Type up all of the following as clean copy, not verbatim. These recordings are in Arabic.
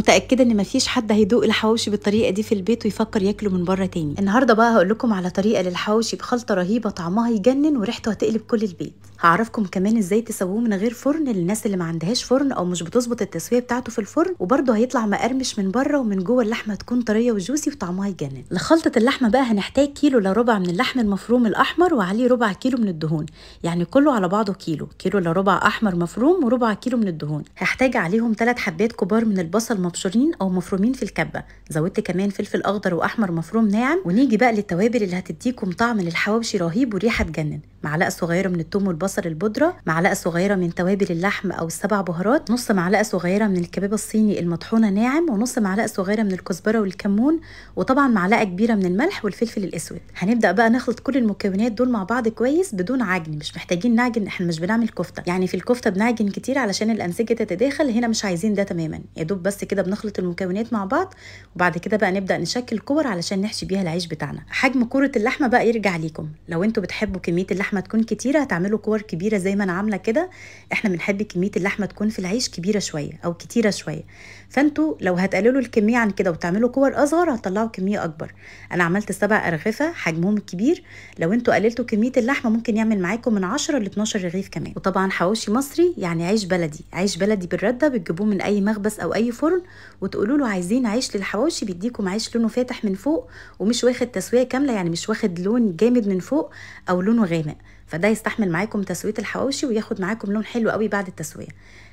متاكده ان مفيش حد هيدوق الحواوشي بالطريقه دي في البيت ويفكر ياكله من بره تاني. النهارده بقى هقول لكم على طريقه للحواوشي بخلطه رهيبه طعمها يجنن وريحته هتقلب كل البيت. هعرفكم كمان ازاي تسووه من غير فرن للناس اللي ما عندهاش فرن او مش بتظبط التسويه بتاعته في الفرن، وبرده هيطلع مقرمش من بره ومن جوه اللحمه تكون طريه وجوسي وطعمها يجنن. لخلطه اللحمه بقى هنحتاج كيلو الا ربع من اللحم المفروم الاحمر وعليه ربع كيلو من الدهون، يعني كله على بعضه كيلو الا ربع احمر مفروم وربع كيلو من الدهون. هحتاج عليهم 3 حبات كبار من البصل مبشورين او مفرومين في الكبه، زودت كمان فلفل اخضر واحمر مفروم ناعم. ونيجي بقى للتوابل اللي هتديكم طعم للحواوشي رهيب وريحه تجنن. معلقه صغيره من الثوم والبصل البودره، معلقه صغيره من توابل اللحم او السبع بهارات، نص معلقه صغيره من الكباب الصيني المطحونه ناعم، ونص معلقه صغيره من الكزبره والكمون، وطبعا معلقه كبيره من الملح والفلفل الاسود. هنبدا بقى نخلط كل المكونات دول مع بعض كويس بدون عجن، مش محتاجين نعجن، احنا مش بنعمل كفته، يعني في الكفته بنعجن كتير علشان الانسجه تتداخل، هنا مش عايزين ده تماما، يا دوب بس كده بنخلط المكونات مع بعض وبعد كده بقى نبدا نشكل كور علشان نحشي بيها العيش بتاعنا. حجم كوره اللحمه بقى يرجع ليكم، لو انتوا بتحبوا كميه اللحمه تكون كتيره هتعملوا كور كبيره زي ما انا عامله كده، احنا بنحب كميه اللحمه تكون في العيش كبيره شويه او كتيره شويه، فانتوا لو هتقللوا الكميه عن كده وتعملوا كور اصغر هتطلعوا كميه اكبر. انا عملت 7 ارغفه حجمهم الكبير، لو انتوا قللتوا كميه اللحمه ممكن يعمل معاكم من 10 ل 12 رغيف كمان. وطبعا حواوشي مصري يعني عيش بلدي، عيش بلدي بالرده بتجيبوه من اي مخبز او اي فرن وتقولوا له عايزين عيش للحواوشي، بيديكم عيش لونه فاتح من فوق ومش واخد تسويه كامله، يعني مش واخد لون جامد من فوق او لونه غامق، فده يستحمل معاكم تسويه الحواوشي وياخد معاكم لون حلو قوي بعد التسويه.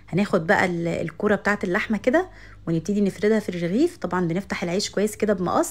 هناخد بقى الكوره بتاعه اللحمه كده ونبتدي نفردها في الرغيف، طبعا بنفتح العيش كويس كده بمقص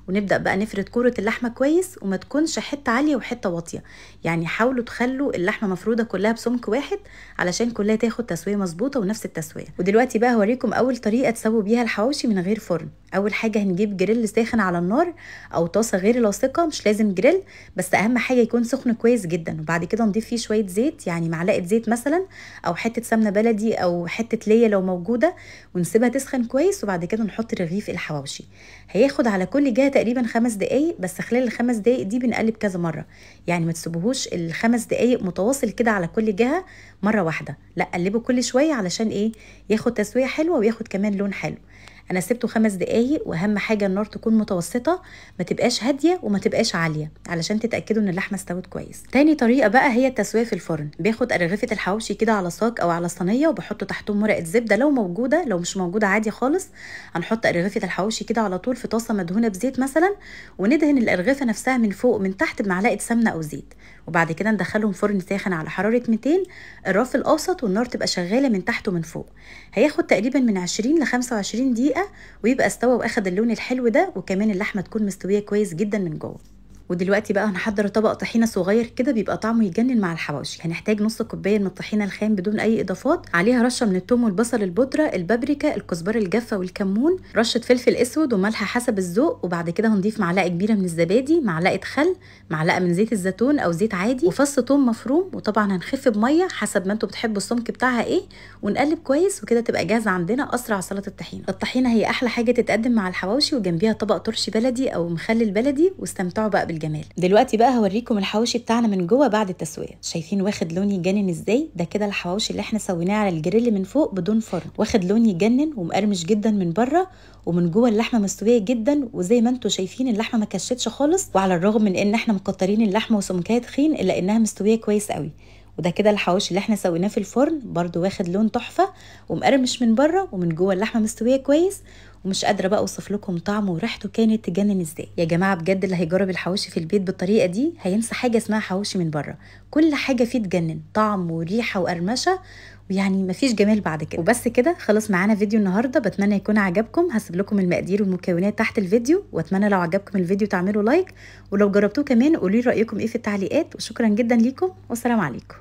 ونبدا بقى نفرد كوره اللحمه كويس وما تكونش حته عاليه وحته واطيه، يعني حاولوا تخلوا اللحمه مفروده كلها بسمك واحد علشان كلها تاخد تسويه مظبوطه ونفس التسويه. ودلوقتي بقى هوريكم اول طريقه تسووا بيها الحواوشي من غير فرن. اول حاجه هنجيب جريل ساخن على النار او طاسه غير لاصقه، مش لازم جريل بس اهم حاجه يكون سخن كويس جدا، وبعد كده نضيف فيه شويه زيت، يعني معلقه زيت مثلا او حته سمنه بلدي او حته ليا لو موجوده، ونسيبها تسخن كويس وبعد كده نحط رغيف الحواوشي. هياخد على كل جهه تقريبا 5 دقايق، بس خلال ال5 دقايق دي بنقلب كذا مره، يعني ما تسيبوهوش ال5 دقايق متواصل كده على كل جهه مره واحده، لا قلبوا كل شويه علشان ايه؟ ياخد تسويه حلوه وياخد كمان لون حلو. انا سبته 5 دقايق، واهم حاجه النار تكون متوسطه، ما تبقاش هاديه وما تبقاش عاليه علشان تتاكدوا ان اللحمه استوت كويس. تاني طريقه بقى هي التسويه في الفرن. باخد ارغفه الحواوشي كده على صاج او على صينيه وبحط تحتهم ورقه زبده لو موجوده، لو مش موجوده عادي خالص. هنحط ارغفه الحواوشي كده على طول في طاسه مدهونه بزيت مثلا، وندهن الارغفه نفسها من فوق ومن تحت بمعلقه سمنه او زيت، وبعد كده ندخلهم فرن ساخن على حراره 200 الرف الاوسط، والنار تبقى شغاله من تحت ومن فوق. هياخد تقريبا من 20 ل 25 دقيقه ويبقى استوى واخد اللون الحلو ده، وكمان اللحمه تكون مستويه كويس جدا من جوه. ودلوقتي بقى هنحضر طبق طحينه صغير كده بيبقى طعمه يجنن مع الحواوشي. هنحتاج نص كوبايه من الطحينه الخام بدون اي اضافات، عليها رشه من الثوم والبصل البودره، البابريكا، الكزبره الجافه والكمون، رشه فلفل اسود وملح حسب الذوق، وبعد كده هنضيف معلقه كبيره من الزبادي، معلقه خل، معلقه من زيت الزيتون او زيت عادي، وفص ثوم مفروم، وطبعا هنخف بميه حسب ما انتوا بتحبوا السمك بتاعها ايه، ونقلب كويس وكده تبقى جاهزه عندنا اسرع سلطه الطحينه. الطحينه هي احلى حاجه تتقدم مع الحواوشي، وجنبيها طبق ترش بلدي او مخلل بلدي، واستمتعوا بقى بالجمال. دلوقتي بقى هوريكم الحواوشي بتاعنا من جوه بعد التسويه. شايفين واخد لون يجنن ازاي؟ ده كده الحواوشي اللي احنا سويناه على الجريل من فوق بدون فرن، واخد لون يجنن ومقرمش جدا من بره، ومن جوه اللحمه مستويه جدا، وزي ما انتم شايفين اللحمه ما كشتش خالص، وعلى الرغم من ان احنا مكترين اللحمه وسمكها تخين الا انها مستويه كويس قوي. وده كده الحواوشي اللي احنا سويناه في الفرن، برده واخد لون تحفه ومقرمش من بره، ومن جوه اللحمه مستويه كويس، ومش قادره بقى اوصف لكم طعمه وريحته كانت تجنن ازاي. يا جماعه بجد اللي هيجرب الحواوشي في البيت بالطريقه دي هينسى حاجه اسمها حواوشي من بره، كل حاجه فيه تجنن، طعم وريحه وقرمشه، ويعني مفيش جمال بعد كده. وبس كده خلص معانا فيديو النهارده، بتمنى يكون عجبكم. هسيب لكم المقادير والمكونات تحت الفيديو، واتمنى لو عجبكم الفيديو تعملوا لايك، ولو جربتوه كمان قولوا لي رايكم ايه في التعليقات. وشكرا جدا ليكم والسلام عليكم.